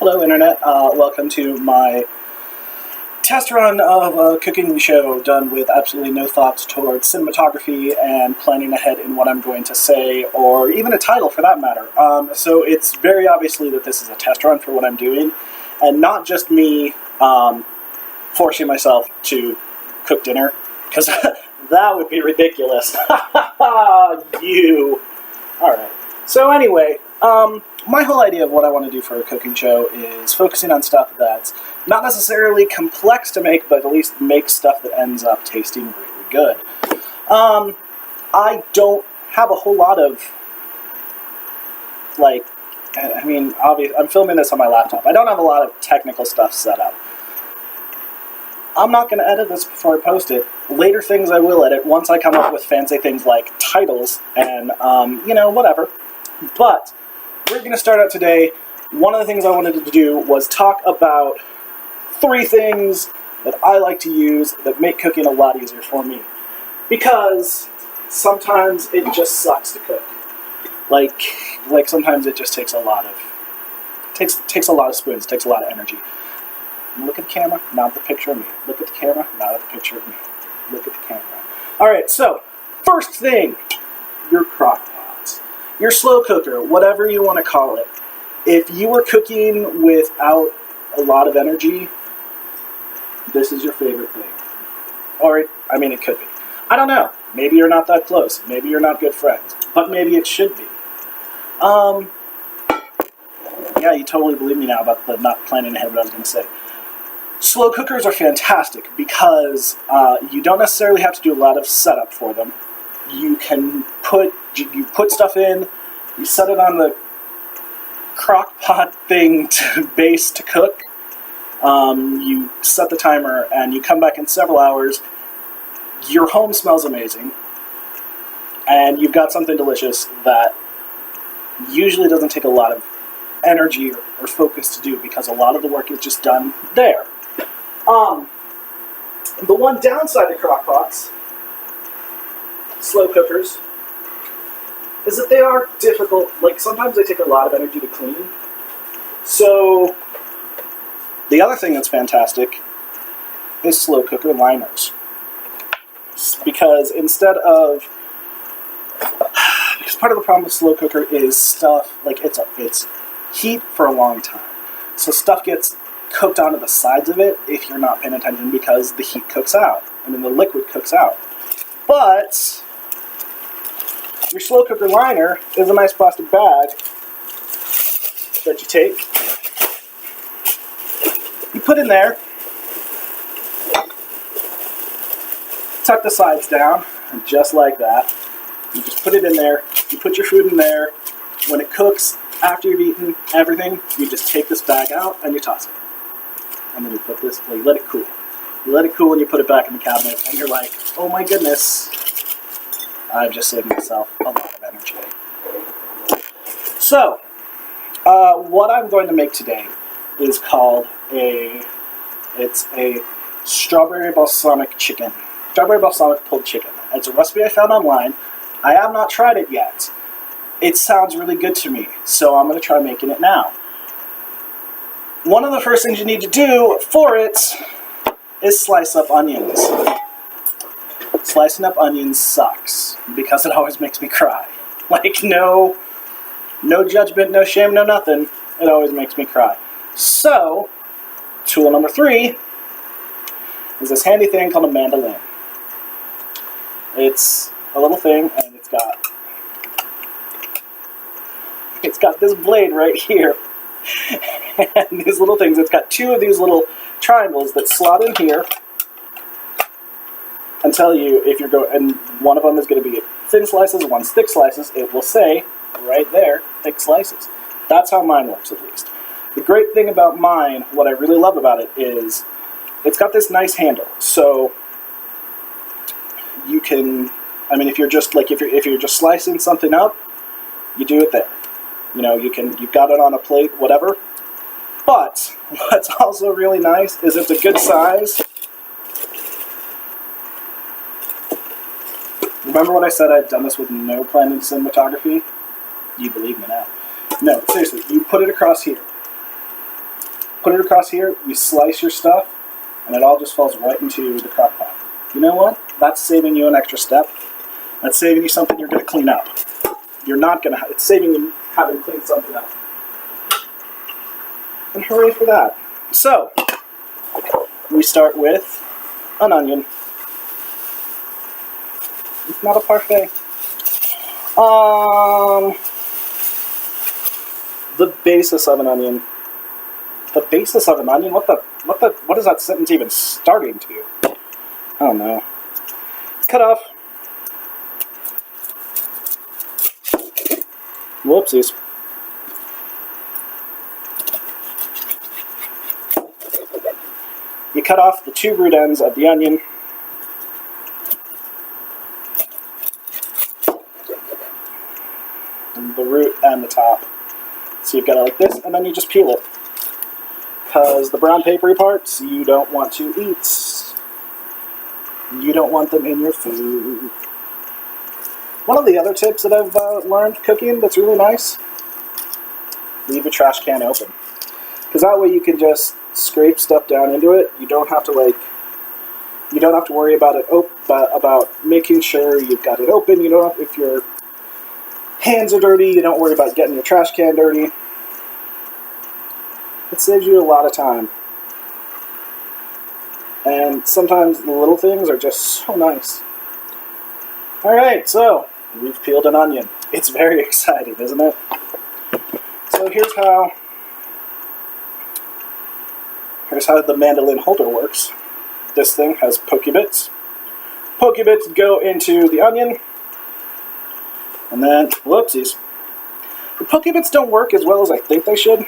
Hello Internet, welcome to my test run of a cooking show done with absolutely no thoughts towards cinematography and planning ahead in what I'm going to say, or even a title for that matter. So it's very obviously that this is a test run for what I'm doing, and not just me forcing myself to cook dinner, because that would be ridiculous. You! Alright, so anyway, my whole idea of what I want to do for a cooking show is focusing on stuff that's not necessarily complex to make, but at least make stuff that ends up tasting really good. I don't have a whole lot of, I'm filming this on my laptop. I don't have a lot of technical stuff set up. I'm not going to edit this before I post it. Later things I will edit once I come up with fancy things like titles and, whatever. But we're going to start out today. One of the things I wanted to do was talk about 3 things that I like to use that make cooking a lot easier for me. Because sometimes it just sucks to cook. Like sometimes it just takes a lot of takes a lot of spoons, takes a lot of energy. Look at the camera, not the picture of me. Look at the camera, not at the picture of me. Look at the camera. Alright, so first thing, your crock pot. Your slow cooker, whatever you want to call it. If you are cooking without a lot of energy, this is your favorite thing. Or, it could be. I don't know. Maybe you're not that close. Maybe you're not good friends. But maybe it should be. Yeah, you totally believe me now about the not planning ahead what I was going to say. Slow cookers are fantastic because you don't necessarily have to do a lot of setup for them. You can put stuff in, you set it on the crock pot thing base to cook, you set the timer, and you come back in several hours. Your home smells amazing, and you've got something delicious that usually doesn't take a lot of energy or focus to do because a lot of the work is just done there. The one downside to crock pots, slow cookers, is that they are difficult. Like, sometimes they take a lot of energy to clean. So, the other thing that's fantastic is slow cooker liners. Because part of the problem with slow cooker is stuff, like, it's heat for a long time. So stuff gets cooked onto the sides of it if you're not paying attention because the heat cooks out. The liquid cooks out. But your slow cooker liner is a nice plastic bag that you take, you put in there, tuck the sides down, and just like that, you just put it in there, you put your food in there. When it cooks, after you've eaten everything, you just take this bag out and you toss it. And then you put this, you let it cool. You let it cool and you put it back in the cabinet, and you're like, oh my goodness, I've just saved myself a lot of energy. So, what I'm going to make today is called it's a strawberry balsamic chicken. Strawberry balsamic pulled chicken. It's a recipe I found online. I have not tried it yet. It sounds really good to me, so I'm going to try making it now. One of the first things you need to do for it is slice up onions. Slicing up onions sucks, because it always makes me cry. Like, no judgment, no shame, no nothing. It always makes me cry. So, tool number 3 is this handy thing called a mandolin. It's a little thing, and it's got this blade right here. And these little things, it's got 2 of these little triangles that slot in here and tell you if you're going, and one of them is going to be thin slices, one's thick slices. It will say right there, thick slices. That's how mine works, at least. The great thing about mine, what I really love about it, is it's got this nice handle. So you can, if you're just slicing something up, you do it there. You've got it on a plate, whatever. But what's also really nice is it's a good size. Remember when I said I'd done this with no planned cinematography? You believe me now. No, seriously, you put it across here. put it across here, you slice your stuff, and it all just falls right into the crock pot. You know what? That's saving you an extra step. That's saving you something you're going to clean up. You're not going to, it's saving you having to clean something up. And hooray for that. So, we start with an onion. It's not a parfait. The basis of an onion. The basis of an onion? What is that sentence even starting to? I don't know. Cut off. Whoopsies. You cut off the two root ends of the onion. And the root and the top. So you've got it like this, and then you just peel it. Because the brown papery parts you don't want to eat. You don't want them in your food. One of the other tips that I've learned cooking that's really nice, leave your trash can open. Because that way you can just scrape stuff down into it. You don't have to worry about it about making sure you've got it open. You don't have, if your hands are dirty, you don't worry about getting your trash can dirty. It saves you a lot of time. And sometimes the little things are just so nice. Alright, so we've peeled an onion. It's very exciting, isn't it? So here's how the mandolin holder works. This thing has pokey bits. Pokey bits go into the onion. And then, whoopsies. The pokey bits don't work as well as I think they should.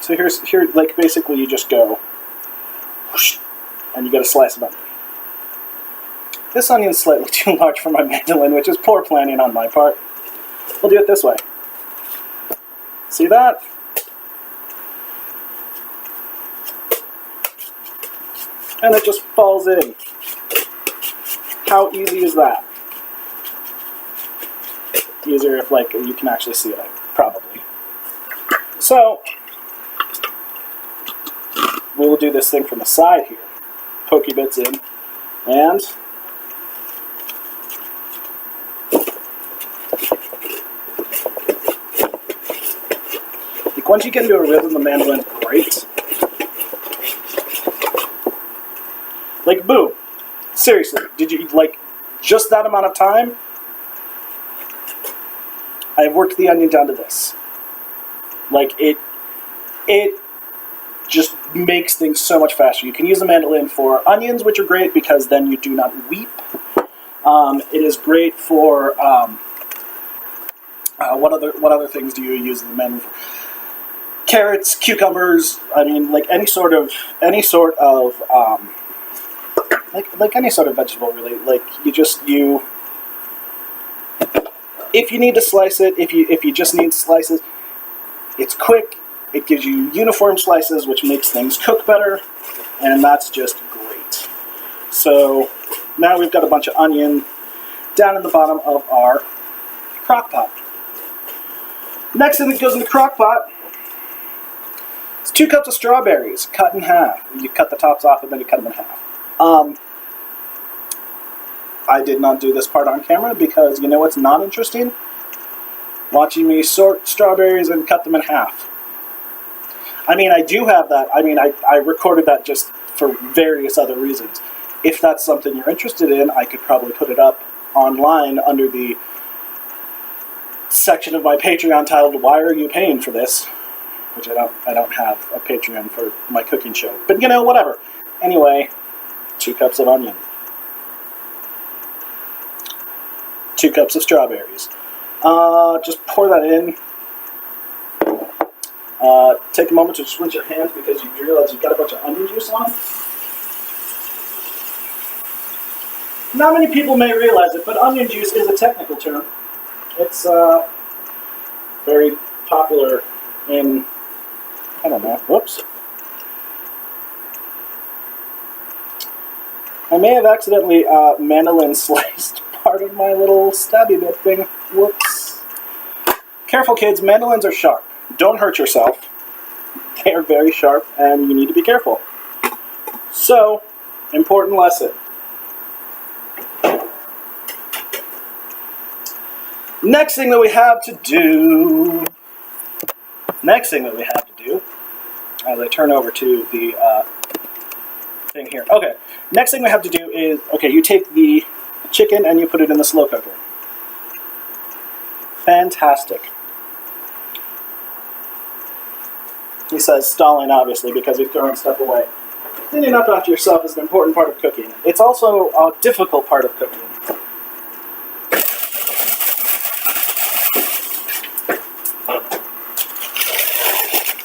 So here, like basically you just go, whoosh, and you get a slice of onion. This onion's slightly too large for my mandolin, which is poor planning on my part. We'll do it this way. See that? And it just falls in. How easy is that? Easier if like you can actually see it, probably. So we will do this thing from the side here. Pokey bits in, and like once you get into a rhythm, the mandolin's great. Like boom. Seriously, did you like just that amount of time? I've worked the onion down to this. Like it just makes things so much faster. You can use the mandolin for onions, which are great because then you do not weep. It is great for what other things do you use the mandolin for? Carrots, cucumbers. I mean, like any sort of like any sort of vegetable, really. Like you. If you need to slice it, if you just need slices, it's quick. It gives you uniform slices, which makes things cook better, and that's just great. So now we've got a bunch of onion down in the bottom of our crock pot. Next thing that goes in the crock pot is 2 cups of strawberries cut in half. You cut the tops off and then you cut them in half. I did not do this part on camera because you know what's not interesting? Watching me sort strawberries and cut them in half. I mean, I do have that. I mean, I recorded that just for various other reasons. If that's something you're interested in, I could probably put it up online under the section of my Patreon titled "Why Are You Paying for This?" Which I don't have a Patreon for my cooking show. But you know, whatever. Anyway, 2 cups of onion. 2 cups of strawberries. Just pour that in. Take a moment to just rinse your hands because you realize you've got a bunch of onion juice on. Not many people may realize it, but onion juice is a technical term. It's very popular in, I don't know, whoops. I may have accidentally mandolin sliced part of my little stabby bit thing. Whoops. careful, kids. Mandolins are sharp. Don't hurt yourself. They are very sharp, and you need to be careful. So, important lesson. Next thing that we have to do, as I turn over to the thing here. Okay, next thing we have to do is, okay, you take the chicken and you put it in the slow cooker. Fantastic. He says stalling, obviously, because he's throwing stuff away. Cleaning up after yourself is an important part of cooking. It's also a difficult part of cooking.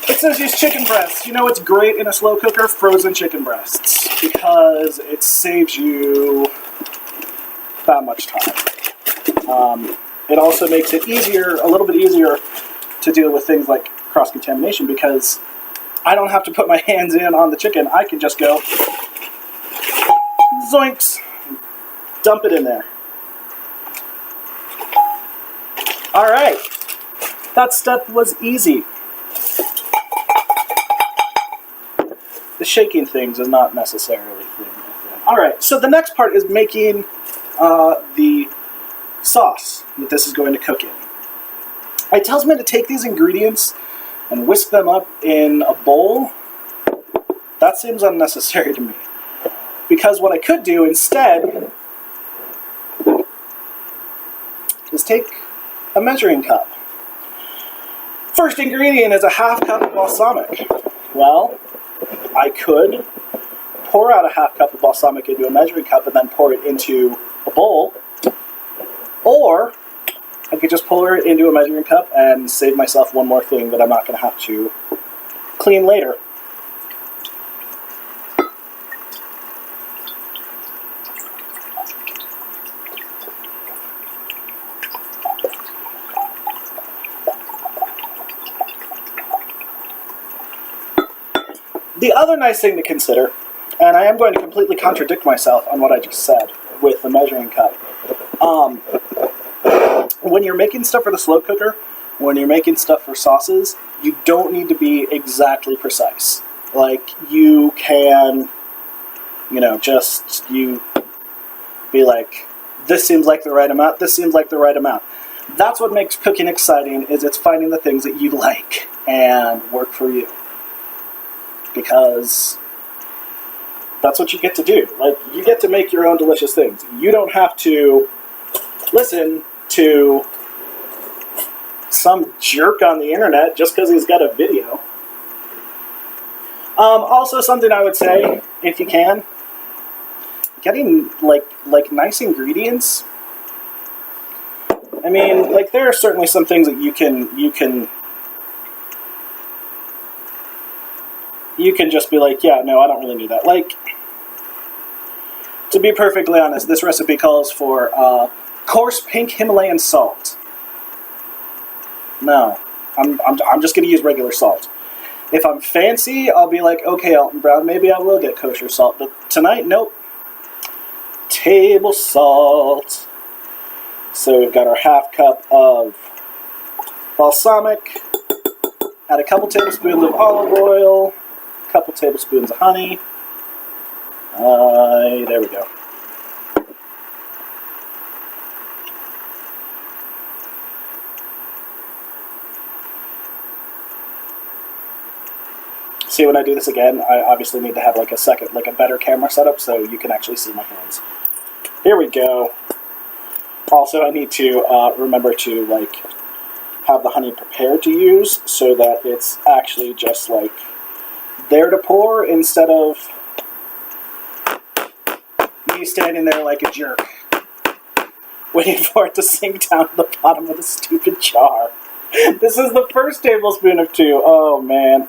It says use chicken breasts. You know what's great in a slow cooker? Frozen chicken breasts. Because it saves you that much time. It also makes it easier, a little bit easier, to deal with things like cross-contamination, because I don't have to put my hands in on the chicken. I can just go zoinks, dump it in there. Alright, that step was easy. The shaking things is not necessarily fluent. Alright, so the next part is making the sauce that this is going to cook in. It tells me to take these ingredients and whisk them up in a bowl. That seems unnecessary to me. Because what I could do instead is take a measuring cup. First ingredient is a half cup of balsamic. Well, I could pour out a half cup of balsamic into a measuring cup and then pour it into a bowl. Or I could just pour it into a measuring cup and save myself one more thing that I'm not going to have to clean later. The other nice thing to consider, and I am going to completely contradict myself on what I just said with the measuring cup. When you're making stuff for the slow cooker, when you're making stuff for sauces, you don't need to be exactly precise. Like, you can, you be like, this seems like the right amount, this seems like the right amount. That's what makes cooking exciting, is it's finding the things that you like and work for you. Because that's what you get to do. Like, you get to make your own delicious things. You don't have to listen to some jerk on the internet just because he's got a video. Also, something I would say, if you can, getting like nice ingredients. I mean, like, there are certainly some things that you can just be like, yeah, no, I don't really need that. Like, to be perfectly honest, this recipe calls for coarse pink Himalayan salt. No, I'm just going to use regular salt. If I'm fancy, I'll be like, okay, Alton Brown, maybe I will get kosher salt. But tonight, nope. Table salt. So we've got our half cup of balsamic. Add a couple tablespoons of olive oil. A couple tablespoons of honey. There we go. See, when I do this again, I obviously need to have like a better camera setup so you can actually see my hands. Here we go. Also, I need to remember to have the honey prepared to use so that it's actually just there to pour instead of me standing there like a jerk waiting for it to sink down to the bottom of the stupid jar. This is the first tablespoon of 2. Oh, man.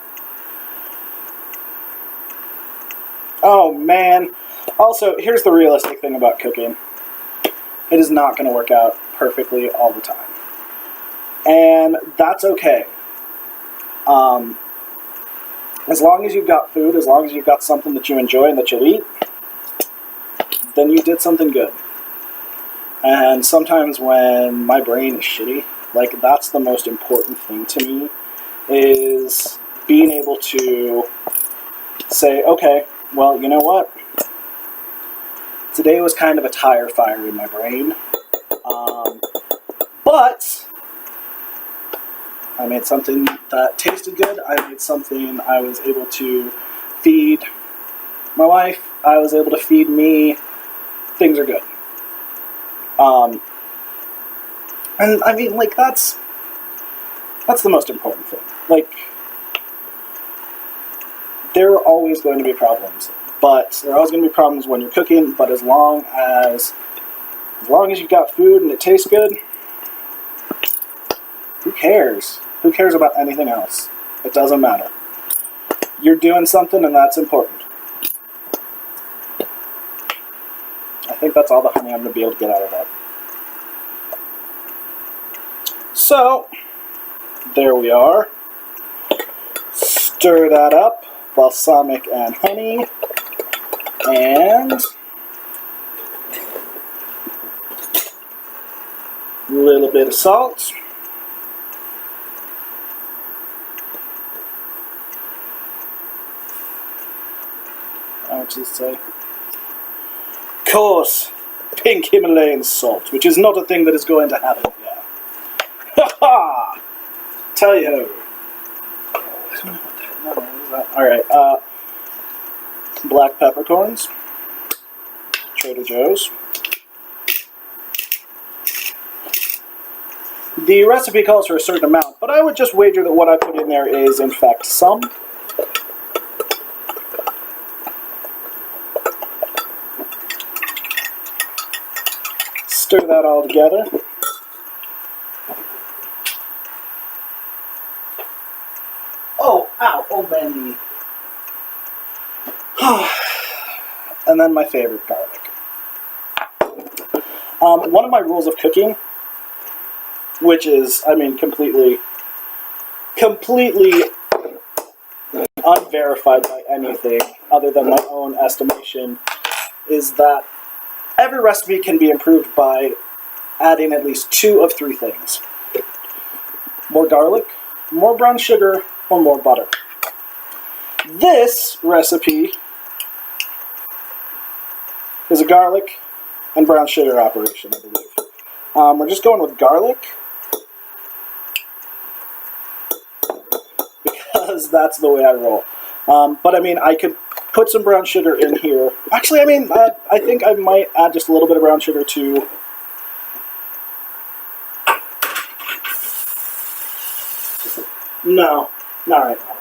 Oh, man. Also, here's the realistic thing about cooking. It is not going to work out perfectly all the time. And that's okay. As long as you've got food, as long as you've got something that you enjoy and that you'll eat, then you did something good. And sometimes when my brain is shitty, Like, that's the most important thing to me, is being able to say, okay, well, you know what? Today was kind of a tire fire in my brain. But I made something that tasted good. I made something I was able to feed my wife. I was able to feed me. Things are good. And I mean, like, that's the most important thing. Like, there are always going to be problems, but there are always going to be problems when you're cooking. But as long as you've got food and it tastes good, who cares? Who cares about anything else? It doesn't matter. You're doing something, and that's important. I think that's all the honey I'm going to be able to get out of that. So, there we are. Stir that up, balsamic and honey, and a little bit of salt. I would just say, coarse pink Himalayan salt, which is not a thing that is going to happen here. Ha ha! Tell you who. I don't know what the hell is that. Alright, black peppercorns. Trader Joe's. The recipe calls for a certain amount, but I would just wager that what I put in there is, in fact, some. Stir that all together. Oh, ow, oh man. And then my favorite, garlic. One of my rules of cooking, which is, I mean, completely unverified by anything other than my own estimation, is that every recipe can be improved by adding at least 2 of 3 things. More garlic, more brown sugar, or more butter. This recipe is a garlic and brown sugar operation, I believe. We're just going with garlic because that's the way I roll. But I mean, I could put some brown sugar in here. Actually, I mean, I think I might add just a little bit of brown sugar to... No, not right now.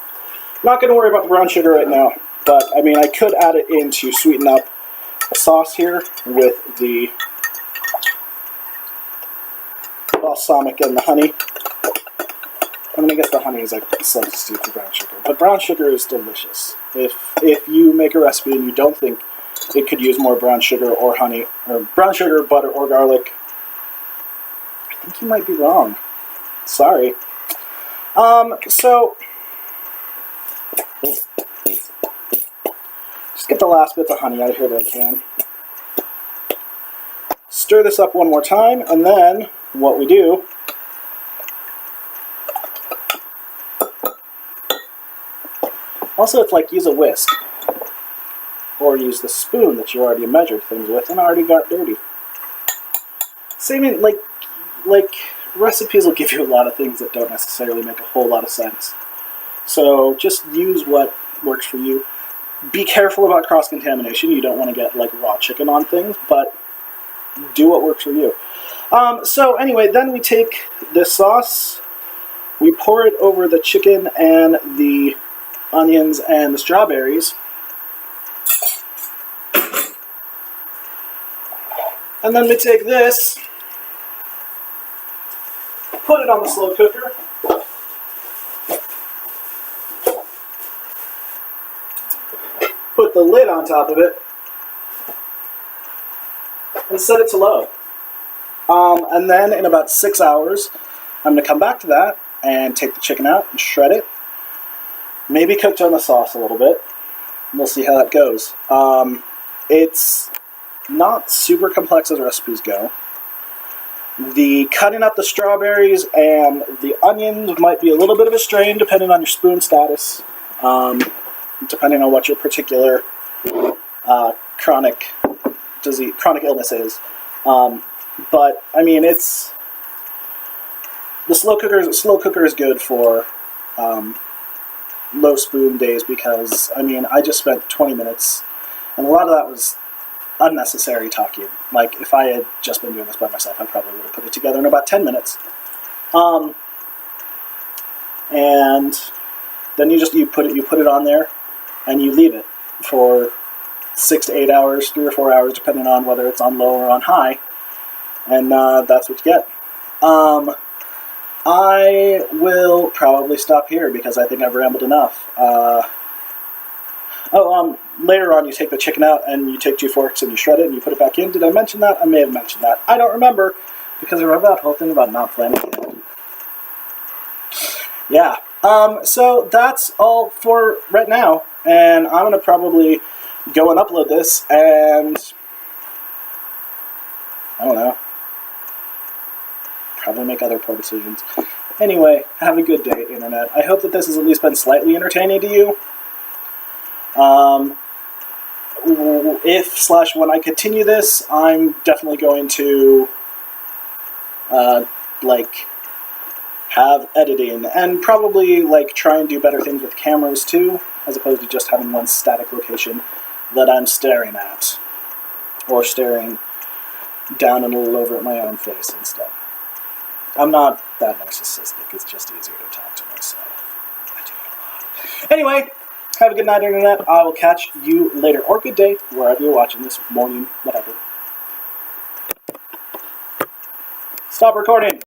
Not going to worry about the brown sugar right now. But, I mean, I could add it in to sweeten up the sauce here with the balsamic and the honey. I mean, I guess the honey is like a substitute for brown sugar. But brown sugar is delicious. If you make a recipe and you don't think it could use more brown sugar or honey, or brown sugar, butter, or garlic, I think you might be wrong. Sorry. So, just get the last bits of honey out of here that I can. Stir this up one more time, and then what we do also, it's like use a whisk or use the spoon that you already measured things with and already got dirty. Same, like recipes will give you a lot of things that don't necessarily make a whole lot of sense. So just use what works for you. Be careful about cross-contamination. You don't want to get like raw chicken on things, but do what works for you. So anyway, then we take this sauce, we pour it over the chicken and the onions and the strawberries, and then we take this, put it on the slow cooker, put the lid on top of it, and set it to low. And then in about 6 hours, I'm going to come back to that and take the chicken out and shred it. Maybe cook down the sauce a little bit. We'll see how that goes. It's not super complex as recipes go. The cutting up the strawberries and the onions might be a little bit of a strain depending on your spoon status, depending on what your particular chronic illness is. But I mean, it's the slow cooker is good for low spoon days because I mean I just spent 20 minutes, and a lot of that was unnecessary talking. Like if I had just been doing this by myself, I probably would have put it together in about 10 minutes. And then you put it on there, and you leave it for 6 to 8 hours, 3 or 4 hours, depending on whether it's on low or on high, and that's what you get. I will probably stop here because I think I've rambled enough. Later on you take the chicken out and you take 2 forks and you shred it and you put it back in. Did I mention that? I may have mentioned that. I don't remember because I remember that whole thing about not planning it. Yeah. So that's all for right now, and I'm going to probably go and upload this and I don't know. Probably make other poor decisions. Anyway, have a good day, Internet. I hope that this has at least been slightly entertaining to you. When I continue this, I'm definitely going to have editing and probably try and do better things with cameras too, as opposed to just having one static location that I'm staring at, or staring down and a little over at my own face instead. I'm not that narcissistic, it's just easier to talk to myself. I do it a lot. Anyway, have a good night, Internet. I will catch you later, or good day, wherever you're watching this, morning, whatever. Stop recording!